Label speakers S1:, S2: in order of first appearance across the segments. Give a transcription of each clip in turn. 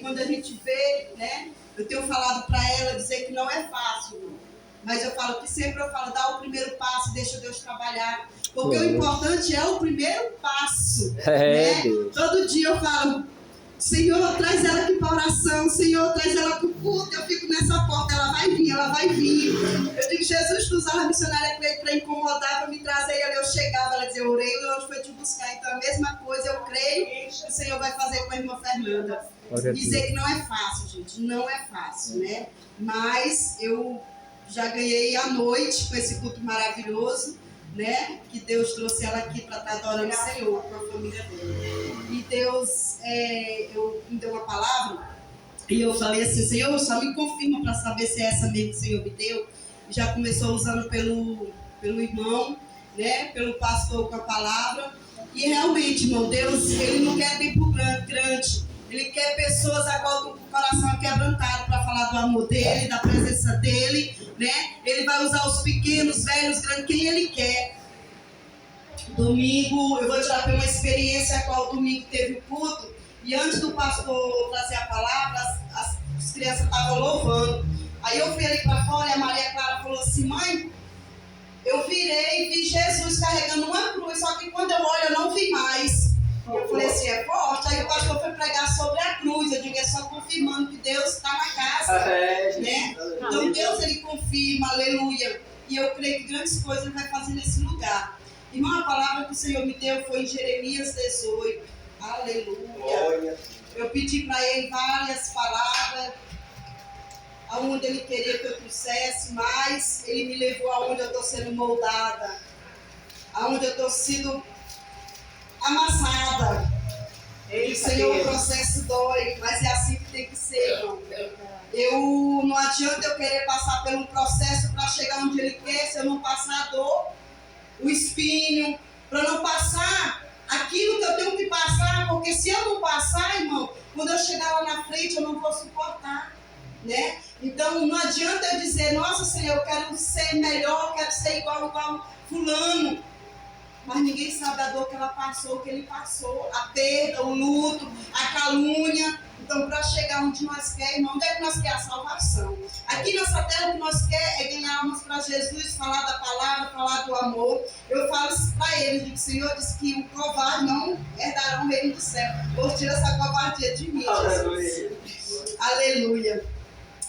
S1: quando a gente vê, né? Eu tenho falado para ela dizer que não é fácil, mas eu falo que sempre eu falo, dá o primeiro passo, deixa Deus trabalhar, porque o importante é o primeiro passo, né?
S2: Deus.
S1: Todo dia eu falo, Senhor, traz ela aqui para oração, Senhor, traz ela para o culto, eu fico nessa porta, ela vai vir, ela vai vir. Eu digo, Jesus, tu usava a missionária para incomodar, para me trazer, e eu chegava, ela dizia, eu orei e hoje foi te buscar. Então a mesma coisa, eu creio que o Senhor vai fazer com a irmã Fernanda. Dizer que não é fácil, gente, não é fácil, né? Mas eu já ganhei a noite com esse culto maravilhoso, né? Que Deus trouxe ela aqui para estar adorando o Senhor com a família dele. E Deus me deu uma palavra e eu falei assim, Senhor, só me confirma para saber se é essa mesmo que o Senhor me deu. Já começou usando pelo irmão, né? Pelo pastor com a palavra. E realmente, irmão, Deus, Ele não quer tempo grande. Ele quer pessoas agora com o coração quebrantado para falar do amor dele, da presença dele, né? Ele vai usar os pequenos, velhos, grandes, quem Ele quer. Domingo, eu vou tirar uma experiência a qual domingo teve o culto. E antes do pastor trazer a palavra, as crianças estavam louvando. Aí eu fui ali para fora e a Maria Clara falou assim, mãe, eu virei e vi Jesus carregando uma cruz, só que quando eu olho eu não vi mais. Eu falei assim, é forte. Aí o pastor foi pregar sobre a cruz. Eu digo, é só confirmando que Deus está na casa. Né? Então Deus, Ele confirma, aleluia. E eu creio que grandes coisas Ele vai fazer nesse lugar. Irmão, a palavra que o Senhor me deu foi em Jeremias 18. Aleluia. Eu pedi para Ele várias palavras, aonde Ele queria que eu trouxesse, mas Ele me levou aonde eu estou sendo moldada, aonde eu estou sendo amassada. O Senhor, o processo dói, mas é assim que tem que ser, irmão. Não adianta eu querer passar pelo processo para chegar onde Ele quer, se eu não passar a dor, o espinho, para não passar aquilo que eu tenho que passar, porque se eu não passar, irmão, quando eu chegar lá na frente eu não vou suportar, né? Então não adianta eu dizer, nossa Senhor, eu quero ser melhor, quero ser igual fulano, mas ninguém sabe a dor que ela passou, que ele passou, a perda, o luto, a calúnia. Então, para chegar onde nós queremos, irmão, onde é que nós queremos a salvação? Aqui nessa terra o que nós queremos é ganhar almas para Jesus, falar da palavra, falar do amor. Eu falo isso para ele, digo, o Senhor disse que o covarde não herdará o reino do céu. Vou tirar essa covardia de mim, Jesus. Aleluia.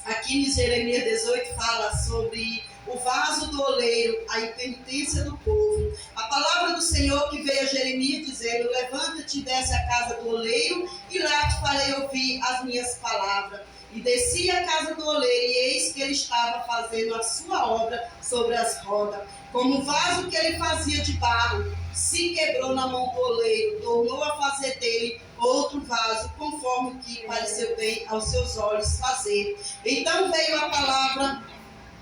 S1: Aqui em Jeremias 18 fala sobre o vaso do oleiro, a impenitência do povo. A palavra do Senhor que veio a Jeremias dizendo, levanta-te e desce à casa do oleiro, e lá te farei ouvir as minhas palavras. E desci à casa do oleiro, e eis que ele estava fazendo a sua obra sobre as rodas. Como o vaso que ele fazia de barro se quebrou na mão do oleiro, tornou a fazer dele outro vaso, conforme o que pareceu bem aos seus olhos fazer. Então veio a palavra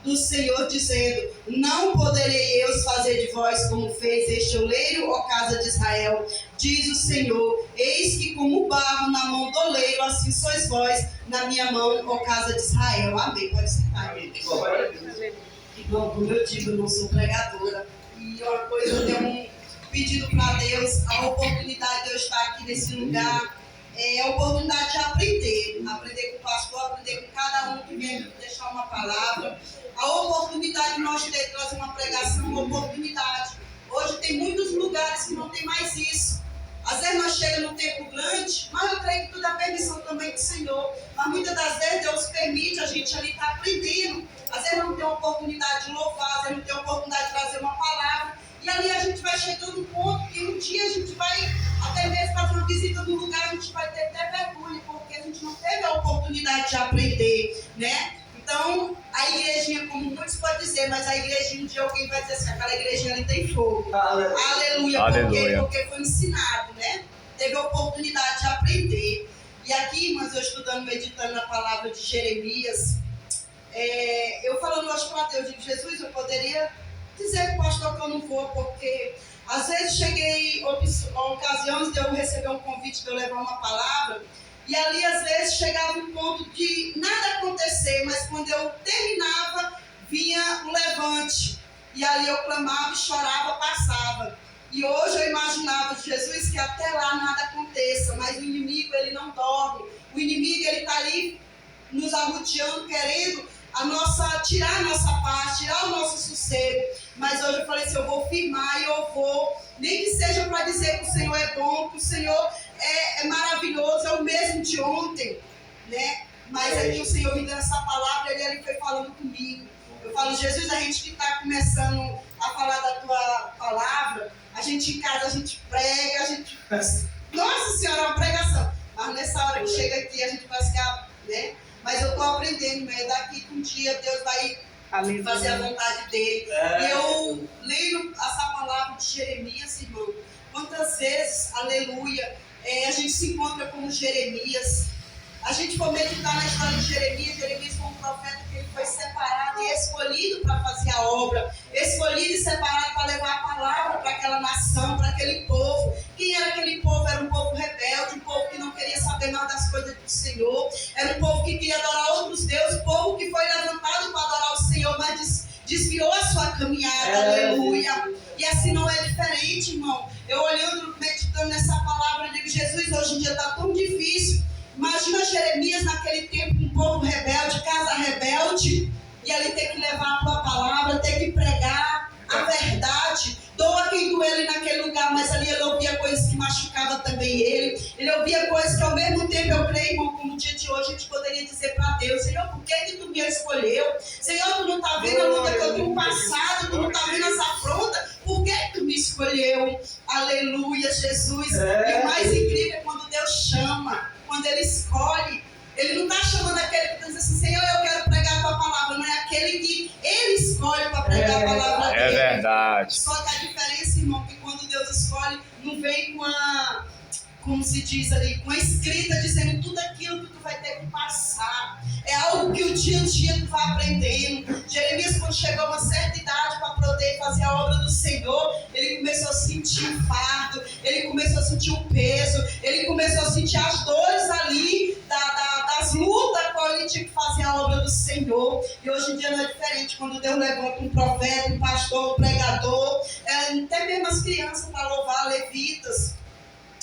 S1: do Senhor dizendo, não poderei eu fazer de vós como fez este oleiro, ó casa de Israel, diz o Senhor, eis que como barro na mão do oleiro, assim sois vós na minha mão, ó casa de Israel. Amém, pode sentar. Irmão, como eu digo, eu não sou pregadora, e uma coisa, eu tenho um pedido para Deus, a oportunidade de eu estar aqui nesse lugar, é a oportunidade de aprender com o pastor, aprender com cada um que vem deixar uma palavra, a oportunidade de nós trazer uma pregação, uma oportunidade. Hoje tem muitos lugares que não tem mais isso. Às vezes nós chegamos num tempo grande, mas eu creio que tudo é permissão também do Senhor. Mas muitas das vezes Deus permite a gente ali estar aprendendo. Às vezes não tem a oportunidade de louvar, às vezes não tem a oportunidade de trazer uma palavra. E ali a gente vai chegando no ponto que um dia a gente vai, até mesmo fazer uma visita no lugar, a gente vai ter até vergonha, porque a gente não teve a oportunidade de aprender, né? Então, a igrejinha, como muitos podem dizer, mas a igrejinha de alguém vai dizer assim, aquela igrejinha ali tem fogo. Aleluia. Porque foi ensinado, né? Teve a oportunidade de aprender. E aqui, mas eu estudando, meditando na palavra de Jeremias, eu falando hoje para Deus, digo, Jesus, eu poderia dizer para o pastor que eu não vou, porque às vezes cheguei a ocasiões de eu receber um convite de eu levar uma palavra, e ali às vezes chegava um ponto de nada acontecer, mas quando eu terminava, vinha o levante, e ali eu clamava, chorava, passava. E hoje eu imaginava, Jesus, que até lá nada aconteça, mas o inimigo, ele não dorme. O inimigo, arrodeando, querendo tirar a nossa paz, tirar o nosso sossego. Mas hoje eu falei assim, eu vou firmar e eu vou, nem que seja para dizer que o Senhor é bom, que o Senhor é maravilhoso, é o mesmo de ontem, né? Mas aqui o Senhor me deu essa palavra e Ele foi falando comigo. Eu falo, Jesus, a gente que está começando a falar da Tua palavra, a gente em casa, a gente prega, a gente... Nossa Senhora, é uma pregação. Mas nessa hora que chega aqui, a gente vai ficar, né? Mas eu estou aprendendo, né? Daqui que um dia Deus vai fazer a vontade dEle. E eu leio essa palavra de Jeremias, irmão. Quantas vezes, aleluia, a gente se encontra como Jeremias. A gente for meditar na história de Jeremias, Jeremias foi um profeta que ele foi separado e escolhido para fazer a obra, escolhido e separado para levar a palavra para aquela nação, para aquele povo. Quem era aquele povo? Era um povo rebelde, um povo que não queria saber mais das coisas do Senhor, era um povo que queria adorar outros deuses, um povo que foi levantado para adorar o Senhor, mas desviou a sua caminhada, aleluia. E assim não é diferente, irmão. Eu olhando, meditando nessa palavra, eu digo, Jesus, hoje em dia está tão difícil. Imagina Jeremias naquele tempo, um povo rebelde, casa rebelde, e ele ter que levar a tua palavra, ter que pregar a verdade. Doa quem doeu ele naquele lugar, mas ali ele ouvia coisas que machucavam também ele. Ele ouvia coisas que ao mesmo tempo, eu creio, irmão, como no dia de hoje, a gente poderia dizer para Deus, Senhor, por que tu me escolheu? Senhor, tu não está vendo a luta que eu tenho passado, tu não está vendo essa afronta, por que tu me escolheu? Aleluia, Jesus. E o mais incrível é quando Deus chama. Quando Ele escolhe, Ele não está chamando aquele que diz assim, Senhor, eu quero pregar a tua palavra, não é aquele que Ele escolhe para pregar a palavra dele.
S2: É verdade.
S1: Só que a diferença, irmão, que quando Deus escolhe, não vem com a, como se diz ali, com a escrita dizendo tudo aquilo que tu vai ter que passar. É algo que o dia a dia tu vai aprendendo. Jeremias, quando chegou a uma certa idade para poder fazer a obra do Senhor, ele começou a sentir um fardo, ele começou a sentir um peso, ele começou a sentir as dores ali das lutas qual ele tinha que fazer a obra do Senhor. E hoje em dia não é diferente. Quando Deus levanta um profeta, um pastor, um pregador, até mesmo as crianças para louvar, levitas,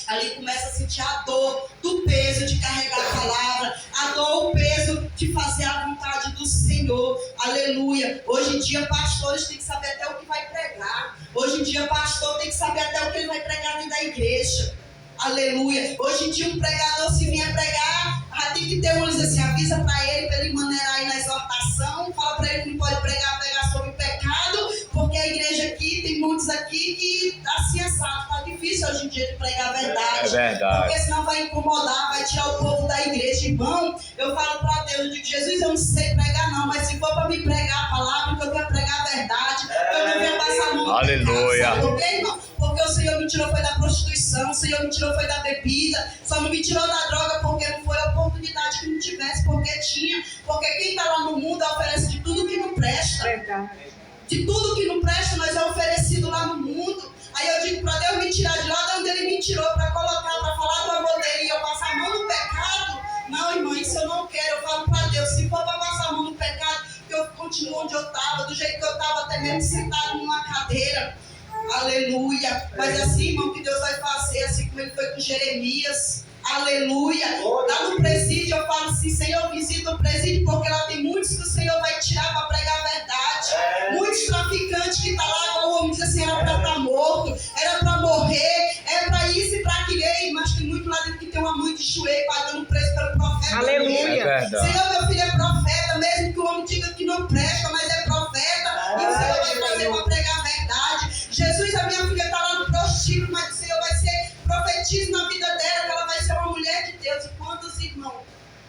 S1: ali começa a sentir a dor do peso de carregar a palavra, a dor, o peso de fazer a vontade do Senhor. Aleluia. Hoje em dia, pastores têm que saber até o que vai pregar. Hoje em dia, pastor tem que saber até o que ele vai pregar dentro da igreja. Aleluia. Hoje em dia, um pregador, se vier pregar, tem que ter uma assim, avisa para ele maneirar aí na exortação, fala para ele que não pode pregar sobre pecado, porque a igreja aqui, tem muitos aqui que assim é sábio. Está difícil hoje em dia de pregar a verdade.
S2: É verdade.
S1: Porque senão vai incomodar, vai tirar o povo da igreja. Irmão, eu falo para Deus, eu digo, Jesus, eu não sei pregar não, mas se for para me pregar a palavra, que eu quero pregar a verdade, eu não venho passar a mão.
S2: Aleluia.
S1: Por quê, irmão? Porque o Senhor me tirou foi da prostituição, o Senhor me tirou foi da bebida, só não me tirou da droga porque não foi a oportunidade que não tivesse, porque tinha. Porque quem está lá no mundo oferece de tudo que não presta.
S3: Verdade.
S1: De tudo que não presta, nós é oferecido lá no mundo. Aí eu digo para Deus me tirar de lá de onde Ele me tirou, para colocar, para falar do amor dele e eu passar a mão no pecado. Não, irmão, isso eu não quero. Eu falo para Deus, se for para passar a mão no pecado, que eu continuo onde eu estava, do jeito que eu estava, até mesmo sentado numa cadeira. Aleluia. Mas assim, irmão, que Deus vai fazer, assim como Ele foi com Jeremias. Aleluia. Lá no presídio eu falo assim, Senhor, visita o presídio, porque lá tem muitos que o Senhor vai tirar para pregar a verdade. Muitos traficantes que estão lá, igual o homem diz assim, era para estar morto, era para morrer, é para isso e para aquilo. Mas tem muito lá dentro que tem uma mãe de joelho pagando preço pelo profeta.
S3: Aleluia.
S2: É
S1: Senhor, meu filho é profeta, mesmo que o homem diga que não presta, mas é profeta. E o Senhor vai trazer para pregar a verdade. Jesus, a minha filha está lá no prostíbulo, mas o Senhor vai ser profetizo na vida dela, que ela vai ser uma mulher de Deus. E quantos irmãos,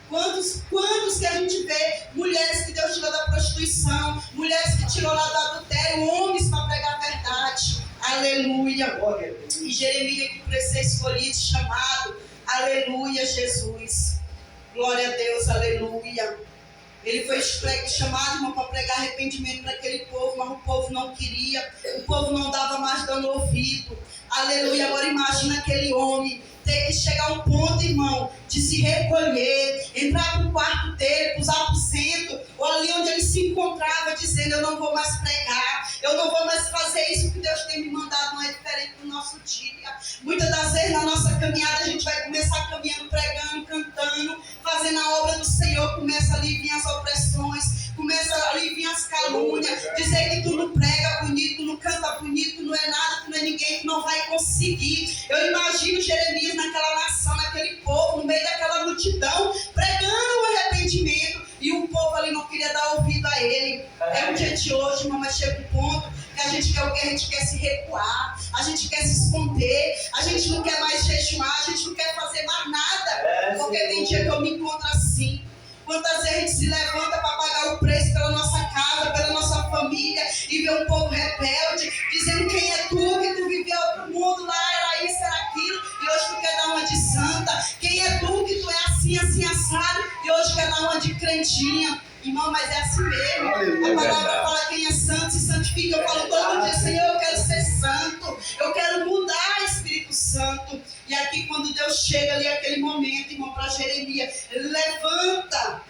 S1: quantos que a gente vê, mulheres que Deus tirou da prostituição, mulheres que tirou lá do adultério, homens para pregar a verdade. Aleluia. E Jeremias que por ser escolhido, chamado, aleluia, Jesus. Glória a Deus, aleluia. Ele foi chamado, irmão, para pregar arrependimento para aquele povo, mas o povo não queria, o povo não dava mais dando ouvido. Aleluia. Agora imagina aquele homem ter que chegar a um ponto, irmão, de se recolher, entrar para o quarto dele, para os aposentos, ou ali onde ele se encontrava, dizendo, eu não vou mais pregar, eu não vou mais fazer isso que Deus tem me mandado. Não é diferente do nosso dia. Muitas das vezes na nossa caminhada a gente vai começar caminhando, pregando, cantando, fazendo a obra do Senhor, começa a aliviar multidão, pregando o arrependimento, e o povo ali não queria dar ouvido a ele. É o dia de hoje, irmão, mas chega um ponto que a gente quer o que? A gente quer se recuar, a gente quer se esconder, a gente não quer mais jejuar, a gente não quer fazer mais nada, porque tem dia que eu me encontro assim. Quantas vezes a gente se levanta para pagar o preço pela nossa casa, pela nossa família, e vê um povo rebelde, dizendo quem é tu, que tu viveu outro mundo lá, era isso, era aquilo, e hoje tu quer dar uma de santa. Quem é tu, que tu é assim, assim, assado, e hoje quer dar uma de crentinha. Irmão, mas é assim mesmo. A palavra fala quem é santo se santifica. Eu falo todo dia, Senhor, eu quero ser santo, eu quero mudar, Espírito Santo. E aqui quando Deus chega ali, aquele momento, irmão, para Jeremias, ele levanta,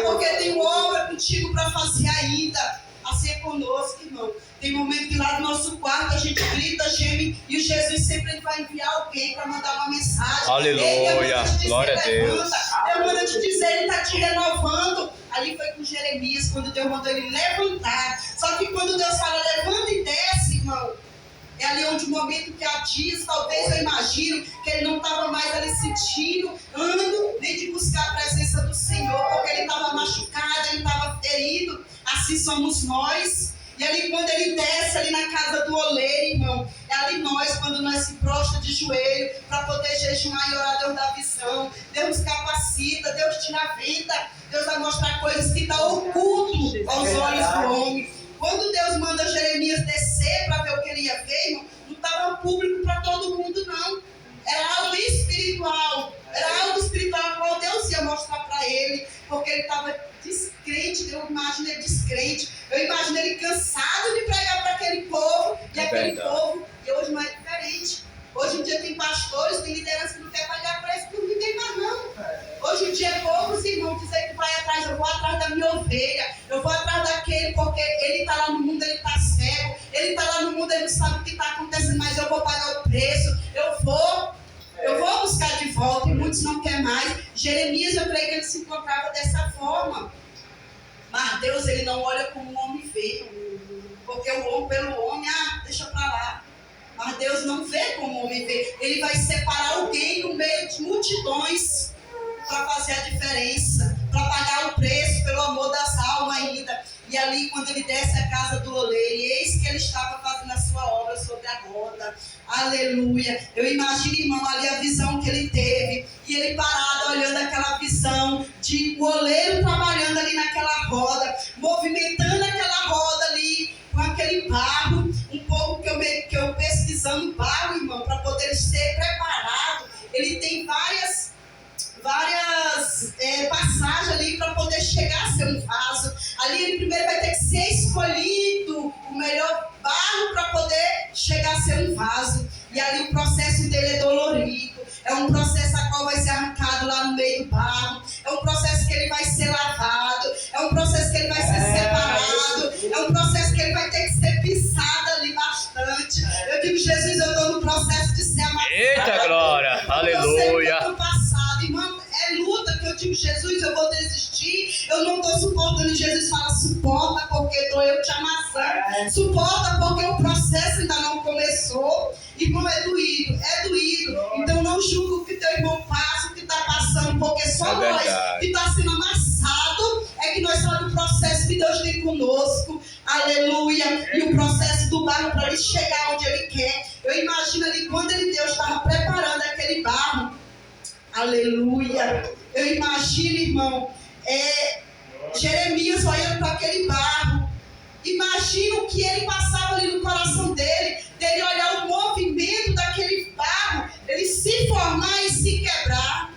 S1: porque tem obra contigo para fazer ainda. Assim é conosco, irmão. Tem momento que lá no nosso quarto a gente grita, geme, e o Jesus sempre ele vai enviar alguém para mandar uma mensagem.
S2: Aleluia, glória a Deus.
S1: Deus manda te dizer, ele está te renovando. Ali foi com Jeremias, quando Deus mandou ele levantar. Só que quando Deus fala levanta e desce, irmão, é ali onde o momento que há dias, talvez eu imagino, que ele não estava mais ali sentindo, nem de buscar a presença do Senhor, porque ele estava machucado, ele estava ferido. Assim somos nós. E ali quando ele desce ali na casa do oleiro, irmão, é ali nós, quando nós se prostra de joelho para poder jejuar e orar, Deus dá visão, Deus nos capacita, Deus tira a vida, Deus vai mostrar coisas que estão ocultas aos olhos do homem. Quando Deus manda Jeremias descer para ver o que ele ia ver, irmão, não estava público para todo mundo, não. Era algo espiritual, qual Deus ia mostrar para ele, porque ele estava descrente. Eu imagino ele descrente, eu imagino ele cansado de pregar para aquele povo, e aquele povo, e hoje não é diferente. Hoje em dia tem pastores, tem liderança que não quer pagar preço por ninguém mais não. Hoje em dia poucos irmãos dizem que vai atrás, eu vou atrás da minha ovelha, eu vou atrás daquele, porque ele está lá no mundo, ele está cego, ele está lá no mundo, ele não sabe o que está acontecendo, mas eu vou pagar o preço, eu vou buscar de volta, e muitos não querem mais. Jeremias, eu creio que ele se encontrava dessa forma. Mas Deus, ele não olha como o homem vê, porque o homem, pelo homem, deixa para lá. Mas Deus não vê como o homem vê. Ele vai separar alguém no meio de multidões para fazer a diferença, para pagar o preço pelo amor das almas ainda. E ali, quando ele desce a casa do oleiro, eis que ele estava fazendo a sua obra sobre a roda. Aleluia. Eu imagino, irmão, ali a visão que ele teve. E ele parado, olhando aquela visão de o oleiro trabalhando ali naquela roda, movimentando aquela roda ali com aquele barro. Um pouco que eu pesquisando barro, irmão, para poder ser preparado. Ele tem várias passagens ali para poder chegar a ser um vaso. Ali ele primeiro vai ter que ser escolhido o melhor barro para poder chegar a ser um vaso. E ali o processo dele é dolorido. É um processo a qual vai ser arrancado lá no meio do barro. É um processo que ele vai ser lavado. É um processo que ele vai ser separado. É um processo que ele vai ter que ser pisado ali bastante. Eu digo, Jesus, eu estou no processo de ser amassado.
S2: Eita glória, aleluia.
S1: Irmão, é luta que eu digo, Jesus, eu vou desistir, eu não estou suportando. E Jesus fala, suporta porque estou eu te amassando, suporta porque o processo ainda não começou. Irmão, é doído, então não julga o que teu irmão passa, o que está passando, porque só nós que está sendo amassado é que nós sabemos o processo que Deus tem conosco. Aleluia. E o processo do barro para ele chegar onde ele quer. Eu imagino ali quando Deus estava preparando aquele barro. Aleluia. Eu imagino, irmão, Jeremias olhando para aquele barro. Imagina o que ele passava ali no coração dele olhar o movimento daquele barro, ele se formar e se quebrar.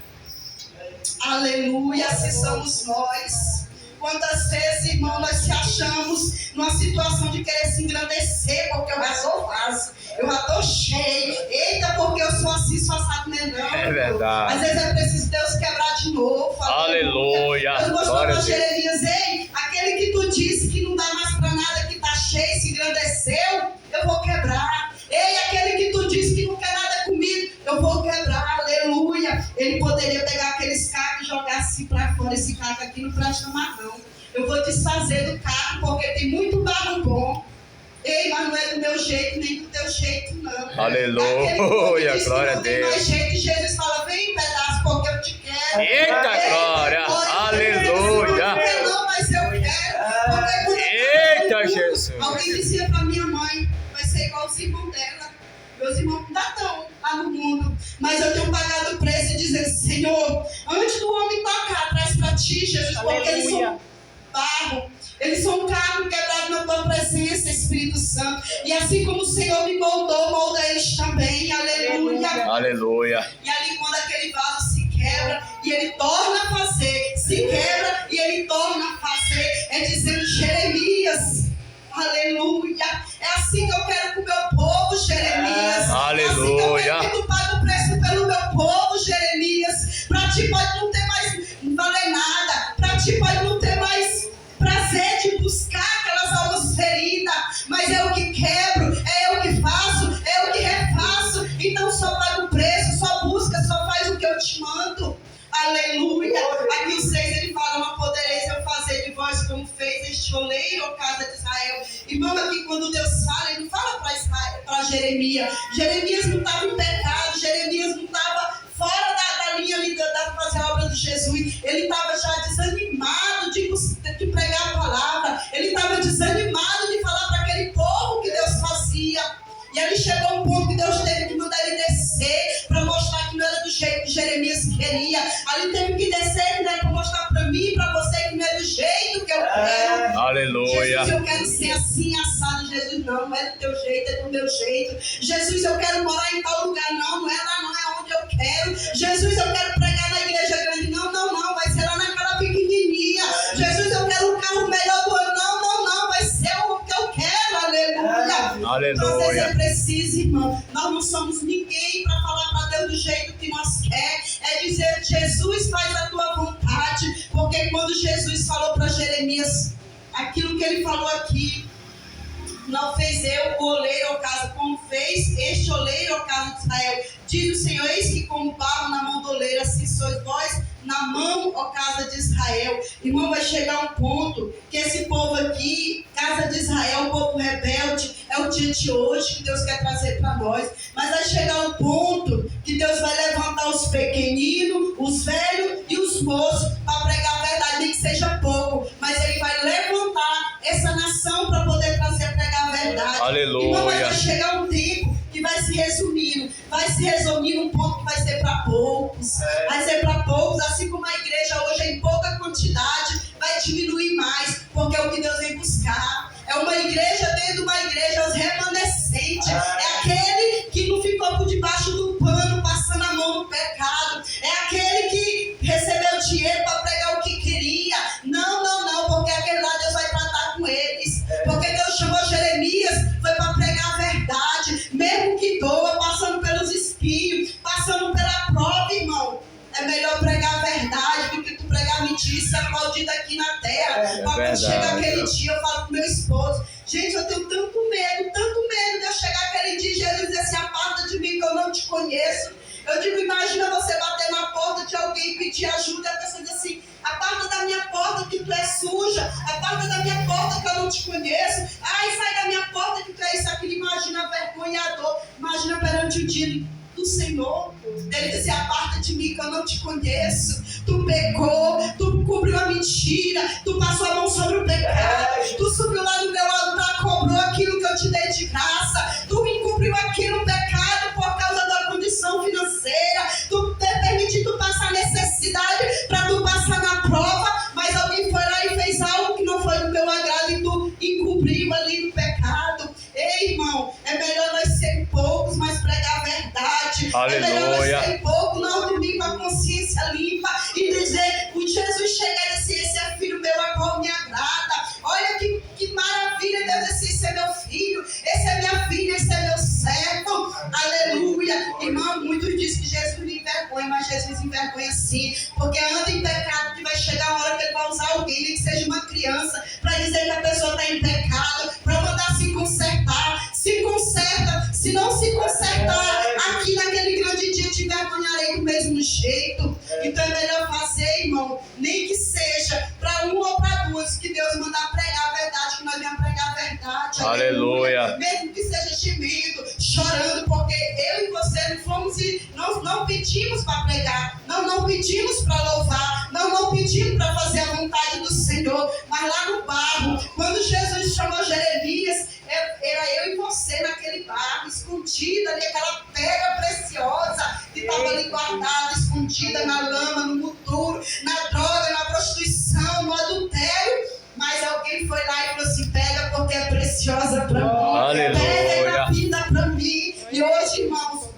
S1: Aleluia, assim somos nós. Quantas vezes, irmão, nós se achamos numa situação de querer se engrandecer, porque eu já sou vaso, eu já estou cheio. Eita, porque eu sou assim, sou assado, não.
S2: É verdade.
S1: Às vezes é preciso Deus quebrar de novo.
S2: Aleluia.
S1: Eu gostou da Jeremias, aquele que tu disse que não dá mais para nada, que está cheio, se engrandeceu, eu vou quebrar. Ei, aquele que tu disse que não quer nada comigo, eu vou quebrar. Aleluia. Ele poderia pegar aqueles cacos e jogar assim para fora. Esse caco aqui não presta mais não. Eu vou desfazer do caco porque tem muito barro bom. Ei, mas não é do meu jeito nem do teu jeito não.
S2: Aleluia, glória a Deus.
S1: Tem mais jeito, Jesus fala, vem em pedaço porque eu te quero.
S2: Eita glória, aleluia.
S1: Porque não, mas eu quero. Porque
S2: Eita Jesus.
S1: alguém dizia pra minha mãe, vai ser igual os irmãos dela. Meus irmãos ainda estão lá no mundo, mas eu tenho pagado o preço e dizer, Senhor, antes do homem tocar, traz pra ti, Jesus, porque eles são barro. Eles são um carro quebrado na tua presença, Espírito Santo. E assim como o Senhor me moldou, molda eles também. Aleluia.
S2: Aleluia.
S1: E ali quando aquele vaso se quebra e ele torna a fazer, se quebra e ele torna a fazer, é dizendo Jeremias. Aleluia. É assim que eu quero com o meu povo, Jeremias.
S2: Aleluia.
S1: É assim que eu quero que tu pague o preço pelo meu povo, Jeremias. Pra ti pode não ter mais valer nada. Pra ti pode não ter mais prazer de buscar aquelas almas feridas, mas é o que quebro, é eu que faço, é eu que refaço. Então só paga o preço, só busca, só faz o que eu te mando. Aleluia. Aqui o 6 ele fala, não podereis eu fazer de vós como fez este oleiro, ó casa de Israel. Irmão, aqui quando Deus fala, ele não fala para Jeremias. Jeremias não estava em pecado, Jeremias não estava fora da linha ali da fazer a obra de Jesus. Ele estava já desanimado de pregar a palavra. Ele estava desanimado de falar para aquele povo que Deus fazia. E ali chegou um ponto que Deus teve que mandar ele descer para mostrar que não era do jeito que Jeremias queria. Ali teve que descer para mostrar para mim e para você que não é do jeito que eu quero.
S2: Aleluia.
S1: Jesus, eu quero ser assim assado. Jesus, não é do teu jeito, é do meu jeito. Jesus, eu quero morar em tal lugar. Não, não é lá, não é onde eu quero. Jesus, eu quero pregar na igreja grande. Não, não, não, vai ser lá naquela pequenininha. Jesus, eu quero um carro melhor do ano. Não, não, não, vai ser o que eu quero. Aleluia.
S2: Aleluia.
S1: Então, às vezes é preciso, irmão. Nós não somos ninguém para falar para Deus do jeito que nós quer. É dizer, Jesus, faz a tua vontade. Porque quando Jesus falou para Jeremias, aquilo que ele falou aqui, não fez eu o oleiro, ó casa, como fez este oleiro, ó casa de Israel. Diz o Senhor, eis que como barro na mão do oleiro, assim sois vós na mão, ó casa de Israel. Irmão, vai chegar um ponto que esse povo aqui, casa de Israel, o povo rebelde, é o dia de hoje que Deus quer trazer para nós. Mas vai chegar um ponto que Deus vai levantar os pequeninos, os velhos e os moços para pregar a verdade, nem que seja pouco. Mas Ele vai levantar essa nação para poder trazer a pregar a verdade.
S2: Aleluia.
S1: Irmão, mas vai chegar um tempo que vai se resumindo um ponto que vai ser para poucos. Vai ser para poucos, assim como a igreja hoje é em pouca quantidade, vai diminuir mais, porque é o que Deus vem buscar. É uma igreja dentro de uma igreja, os remanescentes. É aquele que não ficou por debaixo do pano, passando a mão no pecado. É aquele que recebeu dinheiro para pregar o que queria. Não, não, não, porque aquele lá Deus vai tratar com eles. Porque Deus chamou Jeremias, foi para pregar a verdade, mesmo que doa, passando pelos espinhos, passando pela prova, irmão. É melhor pregar a verdade do que tu pregar mentira e ser aplaudido aqui na terra. Quando chega aquele dia, eu falo pro meu esposo, gente, eu tenho tanto medo de eu chegar aquele dia e Jesus dizer assim, aparta de mim que eu não te conheço. Eu digo, imagina você bater na porta de alguém e pedir ajuda, e a pessoa diz assim, aparta da minha porta que tu é suja, aparta da minha porta que eu não te conheço, ai, sai da minha porta que tu é isso, aquilo. Imagina a vergonha e a dor, imagina perante o dia do Senhor, ele disse, aparta de mim que eu não te conheço. Tu pecou, tu cobriu a mentira, tu passou a mão sobre o pecado, tu subiu lá no meu altar, cobrou aquilo que eu te dei de graça, tu encobriu aquilo, pecado, por causa da condição financeira, tu permitiu tu passar necessidade para tu passar na prova, mas alguém foi lá e fez algo que não foi do teu agrado e tu encobriu ali no pecado. Ei, irmão, é melhor nós sermos poucos, mas pregar a verdade.
S2: Aleluia.
S1: É melhor nós sermos poucos, não dormir com a consciência limpa e dizer, o Jesus chega e dizer, esse é filho meu, a qual me agrada. Olha que maravilha, Deus disse, esse é meu filho, esse é minha filha, esse é meu servo. Aleluia. Irmão, muitos dizem que Jesus não envergonha, mas Jesus envergonha sim, porque anda em pecado que vai chegar a hora que ele vai usar alguém, nem que seja uma criança, para dizer que a pessoa está em pecado, para mandar se consertar. Se conserta, se não se consertar, aqui naquele grande dia te envergonharei do mesmo jeito. Então é melhor fazer, irmão, nem que seja para um ou para duas, que Deus mandar pregar a verdade, que nós venhamos pregar a verdade.
S2: Aleluia.
S1: Mesmo que seja gemendo, chorando, porque eu e você não fomos e não pedimos para pregar. Não pedimos para louvar, não pedimos para fazer a vontade do Senhor, mas lá no barro, quando Jesus chamou Jeremias, era eu e você naquele barro, escondida ali, aquela pedra preciosa que estava ali guardada, escondida na lama, no muturo, na droga, na prostituição, no adultério. Mas alguém foi lá e falou assim: pega porque é preciosa para mim, pega na vida para mim. E hoje, irmãos,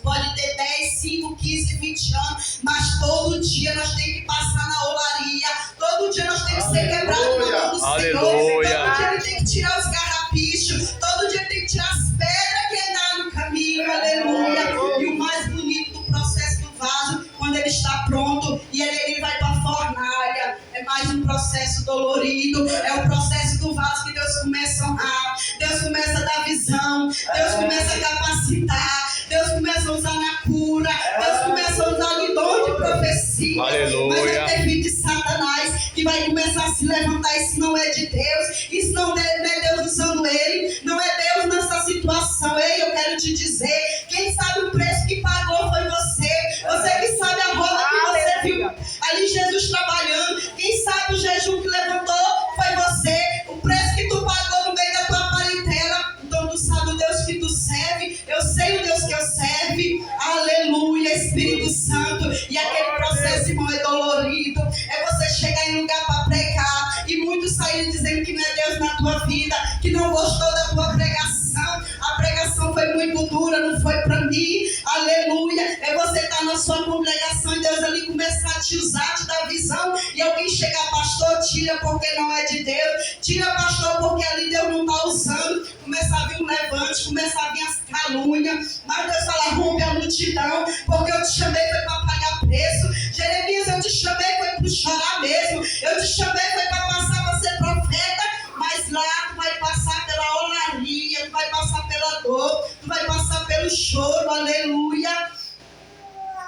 S1: pode ter 10, 5, 15, 20 anos, mas todo dia nós temos que passar na olaria, todo dia nós temos que ser quebrados na mão do Senhor, todo dia ele tem que tirar os carrapichos, todo dia ele tem que tirar as pedras que andam no caminho, aleluia. E o mais bonito do processo do vaso, quando ele está pronto e ele vai para a fornalha, é mais um processo dolorido, é o processo do vaso que Deus começa a honrar, Deus começa a dar visão, Deus começa a capacitar, Deus começa a usar na cura, Deus começa a usar no dom de profecia.
S2: Aleluia.
S1: Mas é ter de Satanás que vai começar a se levantar. Isso não é de Deus, isso não é Deus usando ele, não é Deus nessa situação. Ei, eu quero te dizer, quem sabe o preço que pagou foi você que sabe a roda que você viu ali Jesus trabalhando, quem sabe o jejum que levantou foi você, o preço que tu pagou no meio da tua parentela. Então tu sabe o Deus que tu serve, eu sei o Deus que eu serve, aleluia, Espírito Santo. E aquele processo, irmão, é dolorido, é você chegar em lugar para pregar e muitos saírem dizendo que não é Deus na tua vida, que não gostou da tua pregação, a pregação foi muito dura, não foi para mim, aleluia. É você estar na sua congregação e Deus ali começar a te usar, te dar visão, e alguém chegar: pastor, tira porque não é de Deus, tira, pastor, porque ali Deus não está usando. Começa a vir um levante, começa a vir as calúnias, mas Deus fala: rompe a multidão, porque eu te chamei foi para pagar preço. Jeremias, eu te chamei foi para chorar mesmo, eu te chamei foi para passar para ser profeta, mas lá tu vai passar pela olaria, tu vai passar pela dor, tu vai passar pelo choro, aleluia.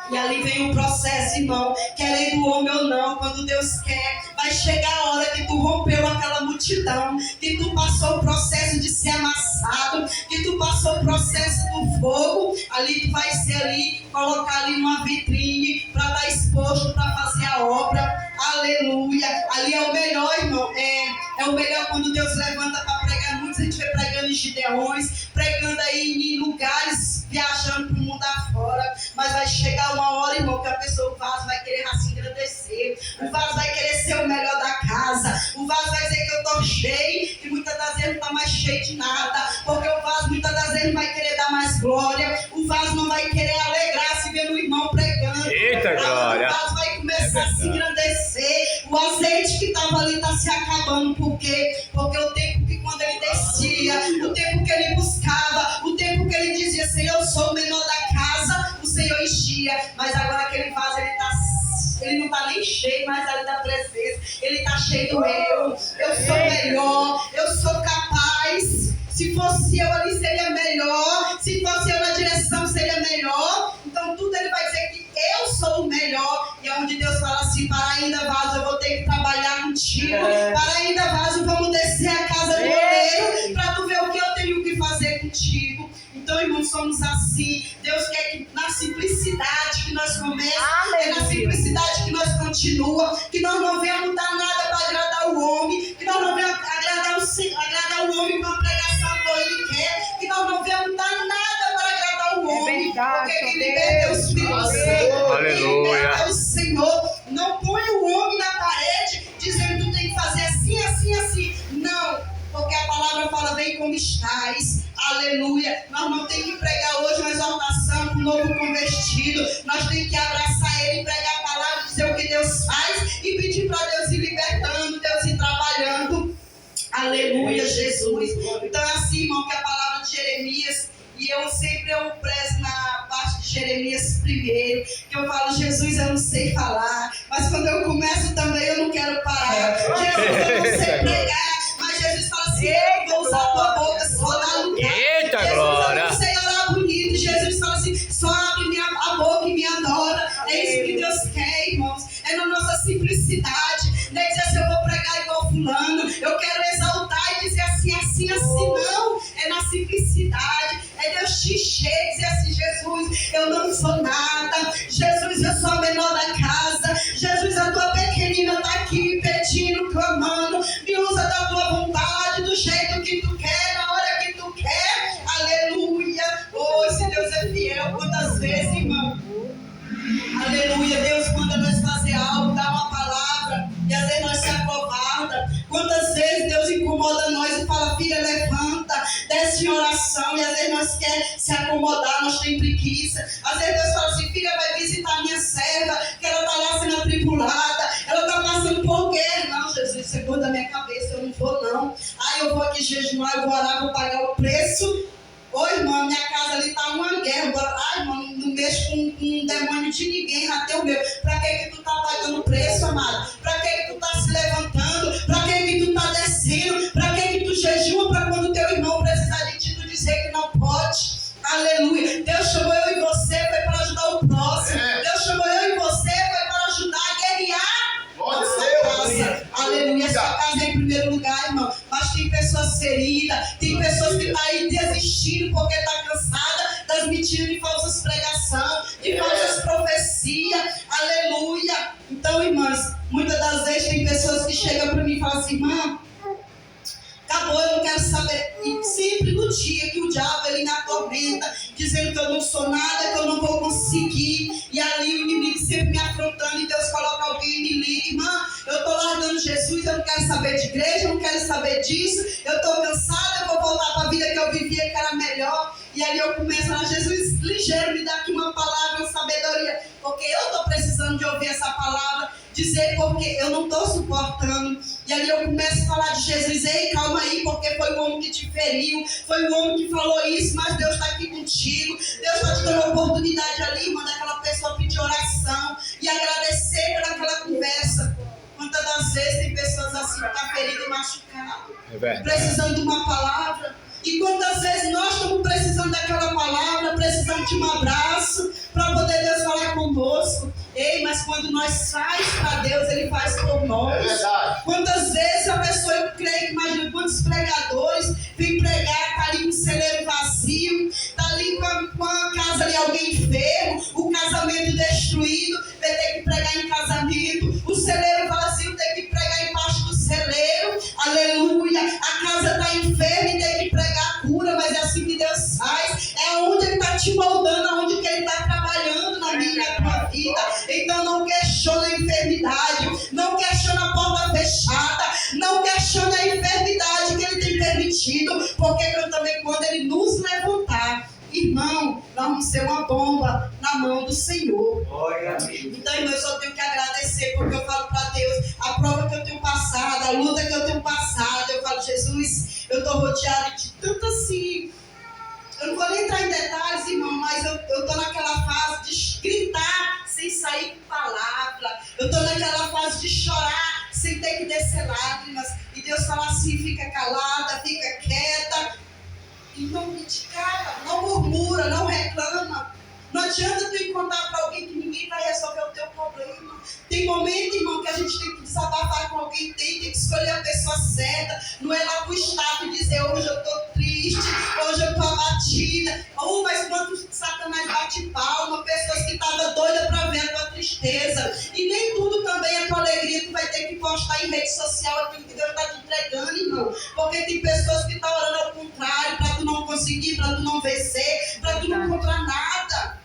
S1: E ali vem o processo, irmão, querendo o homem ou não, quando Deus quer, vai chegar a hora que tu rompeu aquela multidão, que tu passou o processo de ser amassado, que tu passou o processo do fogo, ali tu vai ser ali, colocar ali numa vitrine, para estar exposto, para fazer a obra, aleluia. Ali é o melhor, irmão, é o melhor quando Deus levanta para pregar. Muitos a gente vê pregando em Gideões, pregando aí em lugares, viajando para o mundo afora, mas vai chegar uma hora, irmão, que a pessoa, o vaso vai querer se engrandecer, o vaso vai querer ser o melhor da casa, o vaso vai dizer que eu estou cheio, e muitas das vezes não está mais cheio de nada, porque o vaso muitas das vezes não vai querer dar mais glória, o vaso não vai querer alegrar se ver o irmão pregando.
S2: Eita, glória.
S1: O vaso vai começar a se engrandecer, o azeite que estava ali está se acabando. Por quê? Porque o tempo que quando ele descia, o tempo que ele buscava, o tempo que ele dizia: Senhor, eu sou o menor da casa, o Senhor enchia. Mas agora aquele vaso, ele não está nem cheio mais ali da presença, ele está cheio do eu sou melhor, eu sou capaz. Se fosse eu ali seria melhor, se fosse eu na direção seria melhor. Então tudo ele vai dizer que eu sou o melhor. E é onde Deus fala assim: para ainda, vaso, eu vou ter que trabalhar contigo, para ainda, vaso, vamos descer a casa do oleiro, para tu ver o que eu tenho que fazer contigo. Então, irmãos, somos assim. Deus quer que na simplicidade que nós começamos, é na simplicidade que nós continuamos, que nós não venhamos dar nada para agradar o homem, que nós não venhamos agradar o homem com a pregação que ele quer, que nós não venhamos dar nada para agradar o homem, porque quem liberta é o Espírito Santo, quem liberta é o Senhor. Não põe o homem na parede dizendo que tu tem que fazer assim, assim, assim. Não, porque a palavra fala: vem como estás. Aleluia. Nós não temos que pregar hoje uma exortação para um novo convertido. Nós temos que abraçar ele, pregar a palavra, dizer o que Deus faz e pedir para Deus ir libertando, Deus ir trabalhando. Aleluia, Jesus. Então é assim, irmão, que a palavra de Jeremias, e eu sempre prezo na parte de Jeremias primeiro, que eu falo: Jesus, eu não sei falar, mas quando eu começo também eu não quero parar. Jesus, eu não sei pregar, mas Jesus fala assim: eu vou usar a tua boca, só dá lugar.
S2: Eita,
S1: Jesus,
S2: glória.
S1: eu não sei orar bonito. Jesus fala assim: só abre a boca e me adora. É isso que Deus quer, irmãos. É na nossa simplicidade. Não é dizer assim: eu vou pregar igual fulano, eu quero exaltar e dizer assim, assim, assim. Não, é na simplicidade. É Deus te encher e dizer assim: Jesus, eu não sou nada. Jesus, eu sou a menor da Jesus, a tua pequenina está aqui pedindo, clamando. Me usa da tua vontade, do jeito que tu quer, na hora que tu quer. Aleluia. Oh, esse Deus é fiel. Quantas vezes, irmão? Aleluia. Deus manda nós fazer algo, dá uma palavra, e às vezes nós se acovarda. Quantas vezes Deus incomoda nós e fala: filha, levanta, desce em oração, e às vezes nós quer se acomodar, nós temos preguiça. Às vezes Deus fala assim: filha, vai visitar minha serva, que ela está lá sendo atribulada, ela está passando por quê? Não, Jesus, segura da minha cabeça, eu não vou não. Eu vou aqui jejuar, eu vou orar, vou pagar o preço. Oi, irmão, minha casa ali está uma guerra. Irmão, não mexo com um demônio de ninguém, já tem o meu. Para que tu está pagando o preço, amado? Para que tu está se levantando? Para que tu está descendo? Para que tu jejua? Para quando teu irmão precisar de ti, tu dizer que não pode. Aleluia. Deus chamou eu e você, foi para ajudar o próximo. Deus chamou eu e você, foi para ajudar a guerrear nossa casa. Aleluia. Essa casa é em primeiro lugar, irmão. Mas tem pessoas feridas, tem pessoas que estão aí desistindo porque está cansada das mentiras de falsas pregações, de falsas profecias. Aleluia. Então, irmãs, muitas das vezes tem pessoas que chegam para mim e falam assim: irmã, acabou, eu não quero saber. E sempre no dia que o diabo ele me atormenta, dizendo que eu não sou nada, que eu não vou conseguir, e ali o inimigo sempre me afrontando, e Deus coloca alguém e me liga: irmã, eu estou largando Jesus, eu não quero saber de igreja, eu não quero saber disso, eu estou cansada, eu vou voltar para a vida que eu vivia, que era melhor. E ali eu começo a falar: Jesus, ligeiro, me dá aqui uma palavra, uma sabedoria, porque eu estou precisando de ouvir essa palavra, dizer porque eu não estou suportando. E ali eu começo a falar de Jesus: ei, calma aí, porque foi o homem que te feriu, foi o homem que falou isso, mas Deus está aqui contigo, Deus está te dando a oportunidade ali, manda aquela pessoa pedir oração e agradecer por aquela conversa. Quantas das vezes tem pessoas assim que estão feridas e machucadas, precisando de uma palavra. E quantas vezes nós estamos precisando daquela palavra, precisando de um abraço, para poder Deus falar conosco. Ei, mas quando nós faz para Deus, Ele faz por nós. É verdade. Quantas vezes a pessoa, eu creio, imagina quantos pregadores vêm pregar, está ali com o celeiro vazio, está ali com a casa ali, alguém enfermo, o casamento destruído, vai ter que pregar em casamento, o celeiro vazio tem que pregar embaixo do celeiro. Aleluia. A casa está enferma e tem que pregar a cura, mas é assim que Deus faz. É onde Ele está te moldando, aonde que Ele está trabalhando na minha e na tua vida. Então não questiona a enfermidade, não questiona a porta fechada, não questiona a enfermidade que Ele tem permitido, porque também quando Ele nos levantar, irmão, nós vamos ser uma bomba na mão do Senhor. Então, irmão, eu só tenho que agradecer, porque eu falo para Deus, a prova que eu tenho passado, a luta que eu tenho passado, eu falo: Jesus, eu estou rodeado de tanto assim. Eu não vou nem entrar em detalhes, irmão, mas eu estou naquela fase de gritar sem sair com palavra. Eu estou naquela fase de chorar sem ter que descer lágrimas. E Deus fala assim: fica calada, fica quieta. E não critica, não murmura, não reclama. Não adianta tu contar para alguém que ninguém vai resolver o teu problema. Tem momento, irmão, que a gente tem que desabafar com alguém, tem que escolher a pessoa certa. Não é lá pro estado e dizer: hoje eu estou triste, hoje eu estou abatida. Mas quando Satanás bate palma, pessoas que estavam doidas para ver a tua tristeza. E nem tudo também é com alegria. Tu vai ter que postar em rede social aquilo que Deus está te entregando, irmão. Porque tem pessoas que estão orando ao contrário, para tu não conseguir, para tu não vencer, para tu não encontrar nada.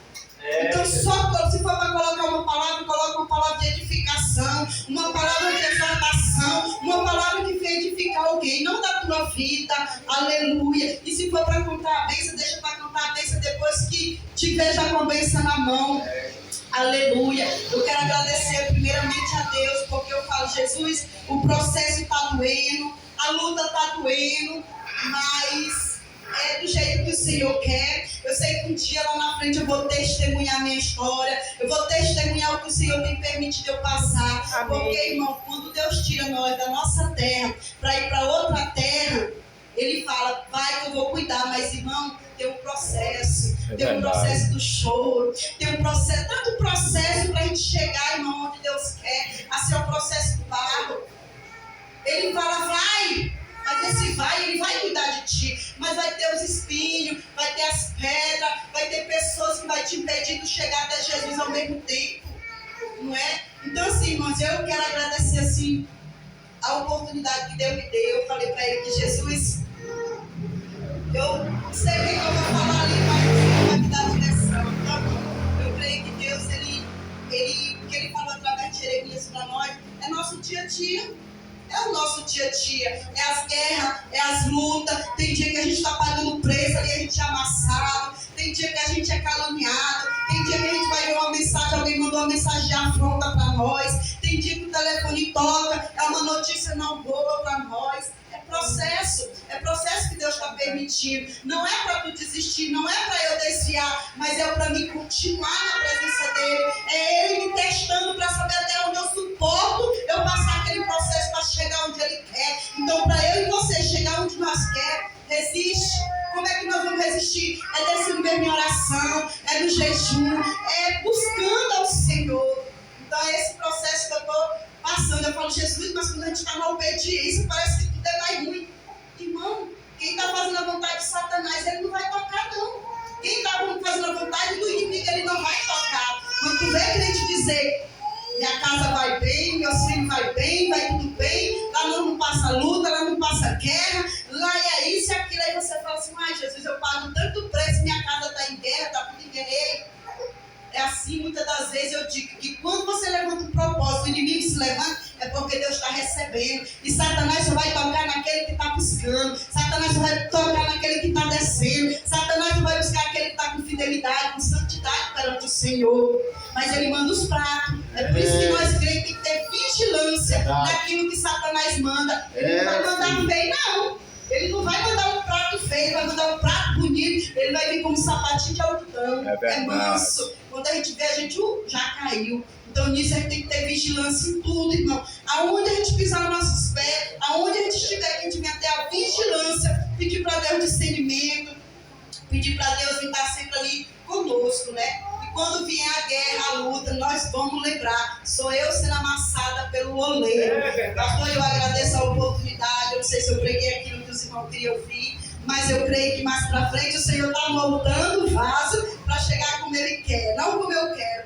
S1: Então, só se for para colocar uma palavra, coloca uma palavra de edificação, uma palavra de exortação, uma palavra que vem edificar alguém, não da tua vida. Aleluia. E se for para contar a bênção, deixa para contar a bênção depois que tiver já com a bênção na mão. Aleluia. Eu quero agradecer primeiramente a Deus, porque eu falo: Jesus, o processo está doendo, a luta está doendo, mas é do jeito que o Senhor quer. Eu sei que um dia lá na frente eu vou testemunhar a minha história, eu vou testemunhar o que o Senhor tem permitido eu passar. Amém. Porque, irmão, quando Deus tira nós da nossa terra para ir para outra terra, Ele fala: vai que eu vou cuidar. Mas, irmão, tem um processo, tem um processo do choro, tem um processo, tanto processo para a gente chegar, irmão, onde Deus quer, a ser um processo do barro. Ele fala: vai. Mas esse vai, Ele vai cuidar de ti. Mas vai ter os espinhos, vai ter as pedras, vai ter pessoas que vai te impedir de chegar até Jesus ao mesmo tempo. Não é? Então, assim, assim, irmãos, eu quero agradecer assim a oportunidade que Deus me deu. Eu falei para ele que Jesus, eu sei o que eu vou falar ali, mas vai me dar direção. Então, eu creio que Deus, o que ele falou através de Jeremias para nós, é nosso dia a dia. É o nosso dia a dia. É as guerras, é as lutas. Tem dia que a gente está pagando preço ali, a gente é amassado. Tem dia que a gente é caluniado. Tem dia que a gente vai ver uma mensagem, alguém mandou uma mensagem de afronta para nós. Tem dia que o telefone toca, é uma notícia não boa para nós. É processo que Deus está permitindo. Não é para tu desistir, não é para eu desviar, mas é para mim continuar na presença dele. É ele me testando para saber até onde eu suporto eu passar aquele processo para chegar onde ele quer. Então, para eu e você chegar onde nós queremos, resiste. Como é que nós vamos resistir? É descendo bem minha oração, é no jejum, é buscando ao Senhor. Então, é esse processo que eu estou passando. Eu falo, Jesus, mas quando a gente está na obediência, parece que tudo é mais ruim. Irmão, quem está fazendo a vontade de Satanás, ele não vai tocar, não. Quem está fazendo a vontade do inimigo, ele não vai tocar. Quando tu vê crente dizer, minha casa vai bem, meus filhos vai bem, vai tudo bem, lá não passa luta, lá não passa guerra, lá é isso e aquilo. Aí você fala assim, ai Jesus, eu pago tanto preço, minha casa está em guerra, está tudo em guerreiro. É assim, muitas das vezes eu digo que quando você levanta um propósito, o inimigo se levanta, é porque Deus está recebendo. E Satanás só vai tocar naquele que está buscando. Satanás só vai tocar naquele que está descendo. Satanás só vai buscar aquele que está com fidelidade, com santidade perante o Senhor. Mas ele manda os pratos. É por isso que nós cremos que tem que ter vigilância naquilo que Satanás manda. Ele não vai mandar feio, não. Ele não vai mandar um prato feio, ele vai mandar um prato bonito. Ele vai vir como um sapatinho de algodão. É manso. Quando a gente vê, a gente já caiu. Então nisso a gente tem que ter vigilância em tudo, irmão. Aonde a gente pisar nos nossos pés, aonde a gente estiver, que a gente venha ter a vigilância, pedir para Deus discernimento, pedir para Deus vir estar sempre ali conosco, né? E quando vier a guerra, a luta, nós vamos lembrar, sou eu sendo amassada pelo oleiro. Pastor, eu agradeço a oportunidade, eu não sei se eu preguei aquilo que os irmãos queriam ouvir, mas eu creio que mais para frente o Senhor está moldando o vaso para chegar como Ele quer, não como eu quero.